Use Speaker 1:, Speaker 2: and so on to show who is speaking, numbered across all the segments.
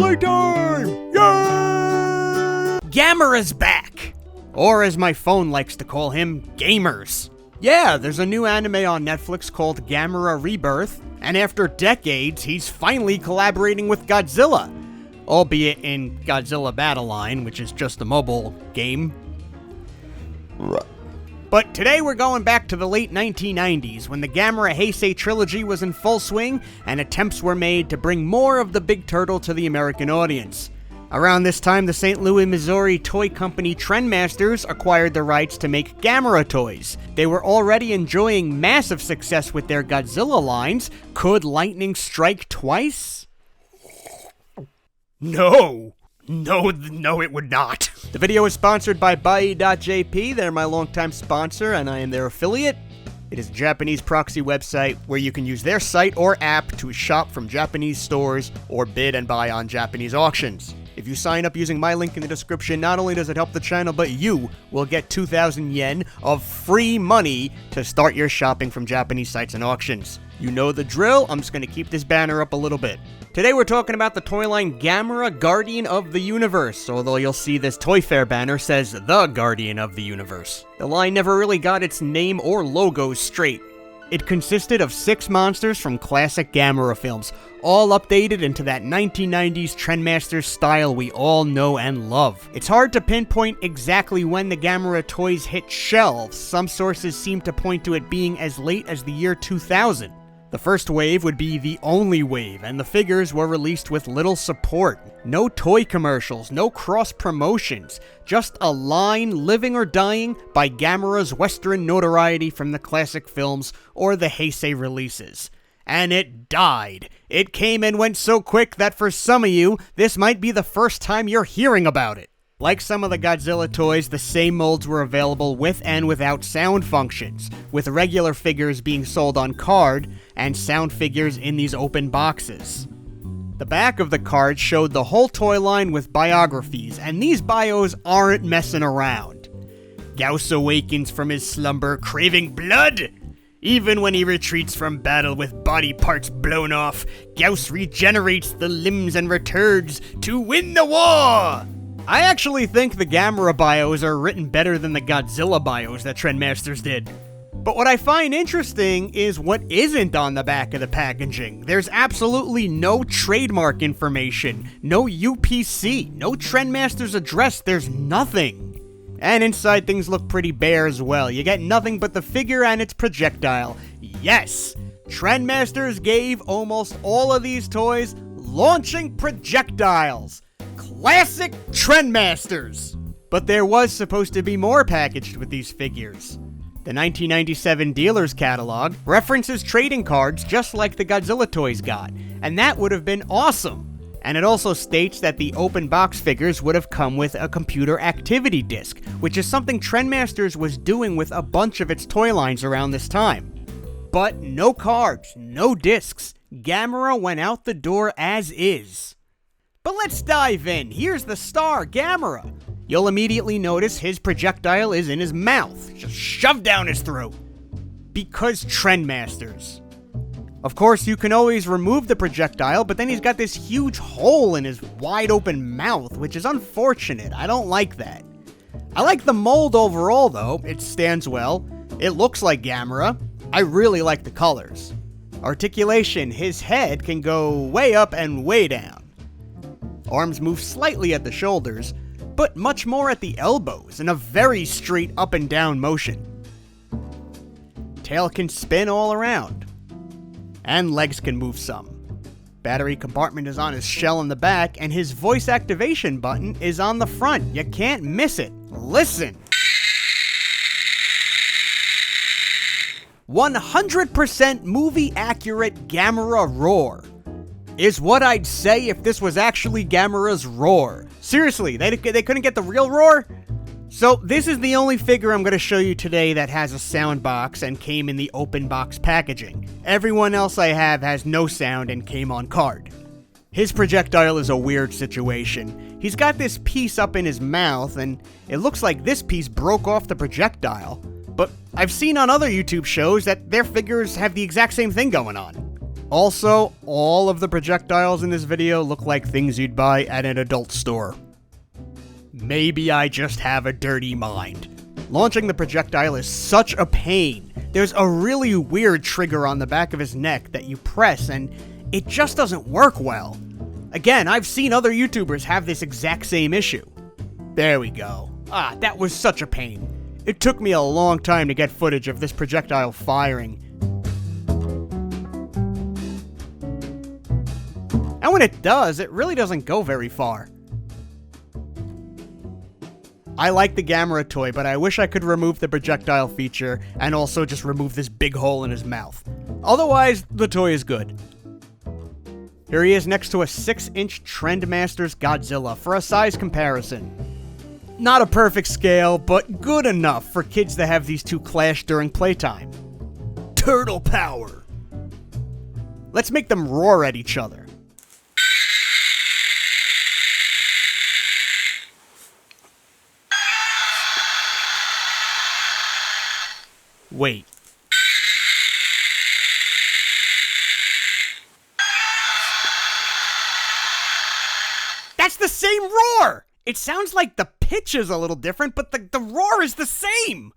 Speaker 1: cosplay time! Yay! Gamera's back! Or as my phone likes to call him, Gamers. Yeah, there's a new anime on Netflix called Gamera Rebirth, and after decades, he's finally collaborating with Godzilla. Albeit in Godzilla Battle Line, which is just a mobile game. But today we're going back to the late 1990s, when the Gamera Heisei trilogy was in full swing, and attempts were made to bring more of the big turtle to the American audience. Around this time, the St. Louis, Missouri toy company Trendmasters acquired the rights to make Gamera toys. They were already enjoying massive success with their Godzilla lines. Could lightning strike twice? No, it would not. The video is sponsored by Bai.jp. They're my longtime sponsor, and I am their affiliate. It is a Japanese proxy website where you can use their site or app to shop from Japanese stores or bid and buy on Japanese auctions. If you sign up using my link in the description, not only does it help the channel, but you will get 2,000 yen of free money to start your shopping from Japanese sites and auctions. You know the drill. I'm just going to keep this banner up a little bit. Today we're talking about the toy line Gamera Guardian of the Universe, although you'll see this Toy Fair banner says The Guardian of the Universe. The line never really got its name or logo straight. It consisted of 6 monsters from classic Gamera films, all updated into that 1990s Trendmasters style we all know and love. It's hard to pinpoint exactly when the Gamera toys hit shelves. Some sources seem to point to it being as late as the year 2000. The first wave would be the only wave, and the figures were released with little support. No toy commercials, no cross-promotions, just a line living or dying by Gamera's Western notoriety from the classic films or the Heisei releases. And it died. It came and went so quick that for some of you, this might be the first time you're hearing about it. Like some of the Godzilla toys, the same molds were available with and without sound functions, with regular figures being sold on card and sound figures in these open boxes. The back of the card showed the whole toy line with biographies, and these bios aren't messing around. Gauss awakens from his slumber, craving blood! Even when he retreats from battle with body parts blown off, Gauss regenerates the limbs and returns to win the war! I actually think the Gamera bios are written better than the Godzilla bios that Trendmasters did. But what I find interesting is what isn't on the back of the packaging. There's absolutely no trademark information, no UPC, no Trendmasters address, there's nothing. And inside things look pretty bare as well. You get nothing but the figure and its projectile. Yes, Trendmasters gave almost all of these toys launching projectiles. Classic Trendmasters! But there was supposed to be more packaged with these figures. The 1997 dealer's catalog references trading cards just like the Godzilla toys got, and that would have been awesome. And it also states that the open box figures would have come with a computer activity disc, which is something Trendmasters was doing with a bunch of its toy lines around this time. But no cards, no discs. Gamera went out the door as is. But let's dive in. Here's the star, Gamera. You'll immediately notice his projectile is in his mouth, just shoved down his throat. Because Trendmasters. Of course, you can always remove the projectile, but then he's got this huge hole in his wide open mouth, which is unfortunate. I don't like that. I like the mold overall, though. It stands well. It looks like Gamera. I really like the colors. Articulation, his head can go way up and way down. Arms move slightly at the shoulders, but much more at the elbows in a very straight up and down motion. Tail can spin all around. And legs can move some. Battery compartment is on his shell in the back, and his voice activation button is on the front. You can't miss it. Listen! 100% movie accurate Gamera roar. Is what I'd say if this was actually Gamera's roar. Seriously, they couldn't get the real roar? So this is the only figure I'm going to show you today that has a sound box and came in the open box packaging. Everyone else I have has no sound and came on card. His projectile is a weird situation. He's got this piece up in his mouth, and it looks like this piece broke off the projectile. But I've seen on other YouTube shows that their figures have the exact same thing going on. Also, all of the projectiles in this video look like things you'd buy at an adult store. Maybe I just have a dirty mind. Launching the projectile is such a pain. There's a really weird trigger on the back of his neck that you press and it just doesn't work well. Again, I've seen other YouTubers have this exact same issue. There we go. That was such a pain. It took me a long time to get footage of this projectile firing. And when it does, it really doesn't go very far. I like the Gamera toy, but I wish I could remove the projectile feature and also just remove this big hole in his mouth. Otherwise, the toy is good. Here he is next to a 6-inch Trendmasters Godzilla for a size comparison. Not a perfect scale, but good enough for kids to have these two clash during playtime. Turtle power! Let's make them roar at each other. Wait. That's the same roar! It sounds like the pitch is a little different, but the roar is the same!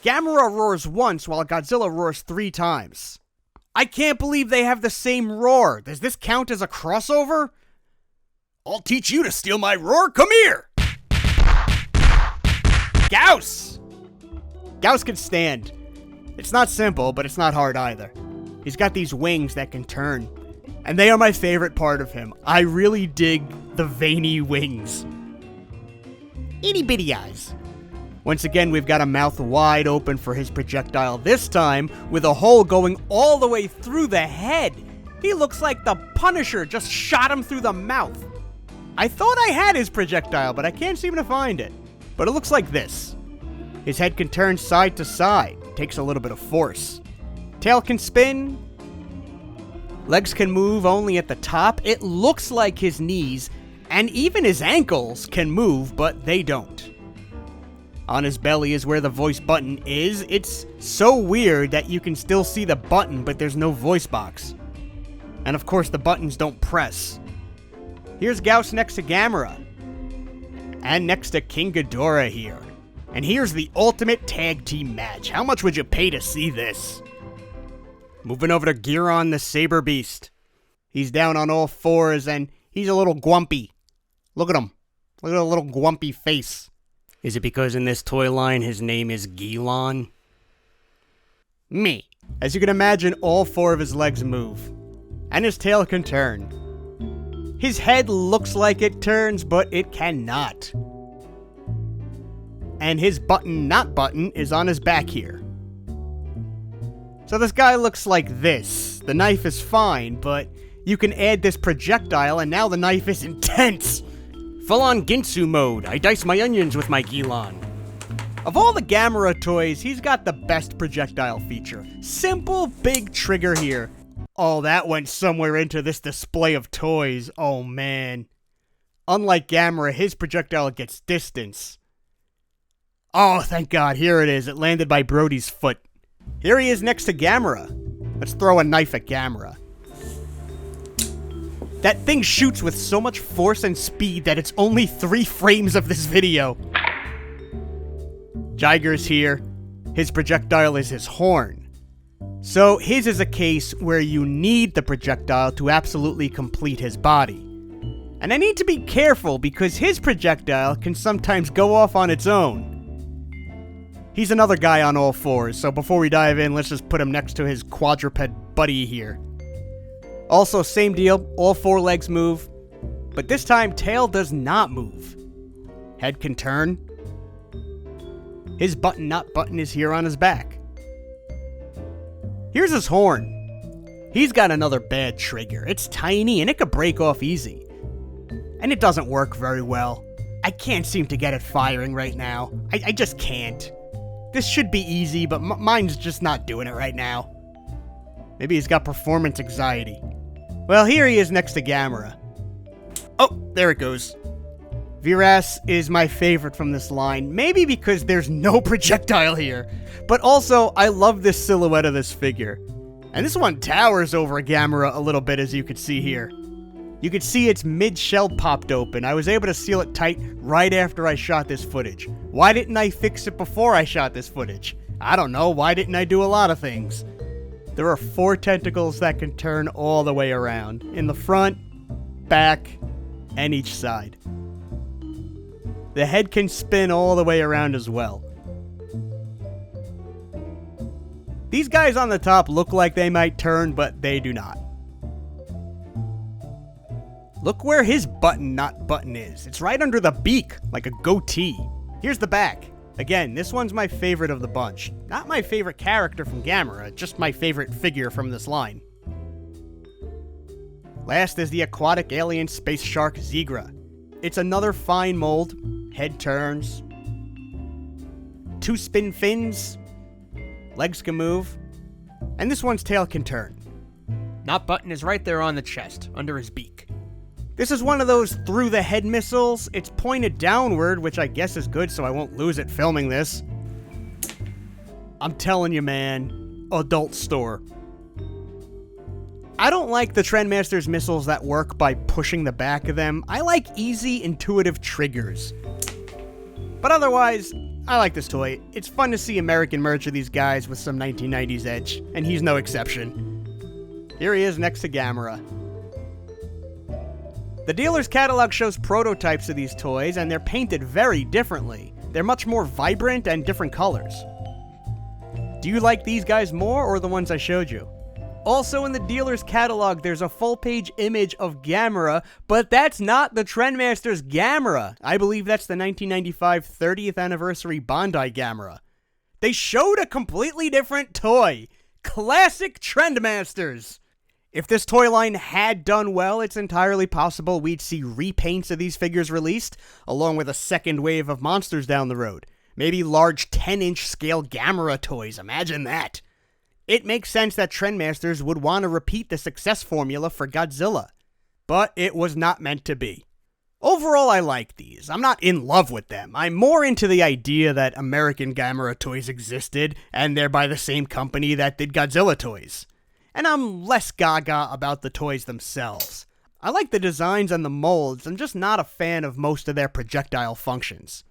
Speaker 1: Gamera roars once while Godzilla roars 3 times. I can't believe they have the same roar. Does this count as a crossover? I'll teach you to steal my roar. Come here! Gauss! Gauss can stand. It's not simple, but it's not hard either. He's got these wings that can turn, and they are my favorite part of him. I really dig the veiny wings. Itty bitty eyes. Once again, we've got a mouth wide open for his projectile, this time with a hole going all the way through the head. He looks like the Punisher just shot him through the mouth. I thought I had his projectile, but I can't seem to find it. But it looks like this. His head can turn side to side. Takes a little bit of force. Tail can spin. Legs can move only at the top. It looks like his knees and even his ankles can move, but they don't. On his belly is where the voice button is. It's so weird that you can still see the button, but there's no voice box. And of course, the buttons don't press. Here's Gauss next to Gamera. And next to King Ghidorah here. And here's the ultimate tag team match. How much would you pay to see this? Moving over to Giron the Saber Beast. He's down on all fours and he's a little grumpy. Look at him. Look at a little grumpy face. Is it because in this toy line his name is Gilon? Me. As you can imagine, all 4 of his legs move. And his tail can turn. His head looks like it turns, but it cannot. And his button, not button, is on his back here. So this guy looks like this. The knife is fine, but you can add this projectile and now the knife is intense. Full-on Ginsu mode. I dice my onions with my Gilon. Of all the Gamera toys, he's got the best projectile feature. Simple, big trigger here. Oh, that went somewhere into this display of toys. Oh, man. Unlike Gamera, his projectile gets distance. Oh, thank God. Here it is. It landed by Brody's foot. Here he is next to Gamera. Let's throw a knife at Gamera. That thing shoots with so much force and speed that it's only 3 frames of this video. Jiger's here. His projectile is his horn. So his is a case where you need the projectile to absolutely complete his body. And I need to be careful because his projectile can sometimes go off on its own. He's another guy on all 4s, so before we dive in, let's just put him next to his quadruped buddy here. Also, same deal, all 4 legs move, but this time tail does not move. Head can turn. His button, not button, is here on his back. Here's his horn. He's got another bad trigger. It's tiny and it could break off easy. And it doesn't work very well. I can't seem to get it firing right now. I just can't. This should be easy, but mine's just not doing it right now. Maybe he's got performance anxiety. Well, here he is next to Gamera. Oh, there it goes. Viras is my favorite from this line, maybe because there's no projectile here, but also I love this silhouette of this figure. And this one towers over Gamera a little bit, as you can see here. You can see its mid-shell popped open. I was able to seal it tight right after I shot this footage. Why didn't I fix it before I shot this footage? I don't know, why didn't I do a lot of things? There are 4 tentacles that can turn all the way around, in the front, back, and each side. The head can spin all the way around as well. These guys on the top look like they might turn, but they do not. Look where his button is. It's right under the beak, like a goatee. Here's the back. Again, this one's my favorite of the bunch. Not my favorite character from Gamera, just my favorite figure from this line. Last is the aquatic alien space shark Jiger. It's another fine mold. Head turns. 2 spin fins. Legs can move. And this one's tail can turn. Not button is right there on the chest, under his beak. This is one of those through-the-head missiles. It's pointed downward, which I guess is good so I won't lose it filming this. I'm telling you, man, adult store. I don't like the Trendmasters missiles that work by pushing the back of them. I like easy, intuitive triggers. But otherwise, I like this toy. It's fun to see American merch of these guys with some 1990s edge, and he's no exception. Here he is next to Gamera. The dealer's catalog shows prototypes of these toys, and they're painted very differently. They're much more vibrant and different colors. Do you like these guys more, or the ones I showed you? Also in the dealer's catalog, there's a full-page image of Gamera, but that's not the Trendmasters Gamera. I believe that's the 1995 30th anniversary Bandai Gamera. They showed a completely different toy. Classic Trendmasters! If this toy line had done well, it's entirely possible we'd see repaints of these figures released, along with a second wave of monsters down the road. Maybe large 10-inch scale Gamera toys, imagine that! It makes sense that Trendmasters would want to repeat the success formula for Godzilla. But it was not meant to be. Overall, I like these. I'm not in love with them. I'm more into the idea that American Gamera toys existed, and they're by the same company that did Godzilla toys. And I'm less gaga about the toys themselves. I like the designs and the molds, I'm just not a fan of most of their projectile functions.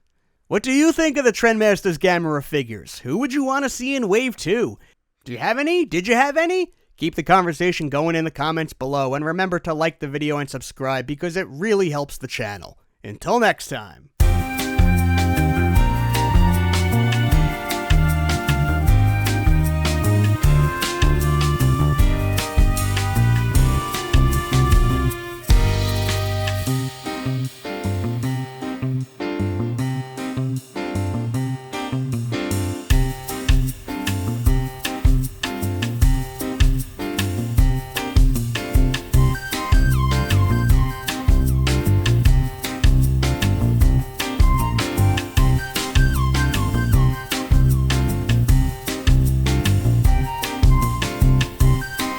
Speaker 1: What do you think of the Trendmasters Gamera figures? Who would you want to see in Wave 2? Do you have any? Did you have any? Keep the conversation going in the comments below, and remember to like the video and subscribe because it really helps the channel. Until next time.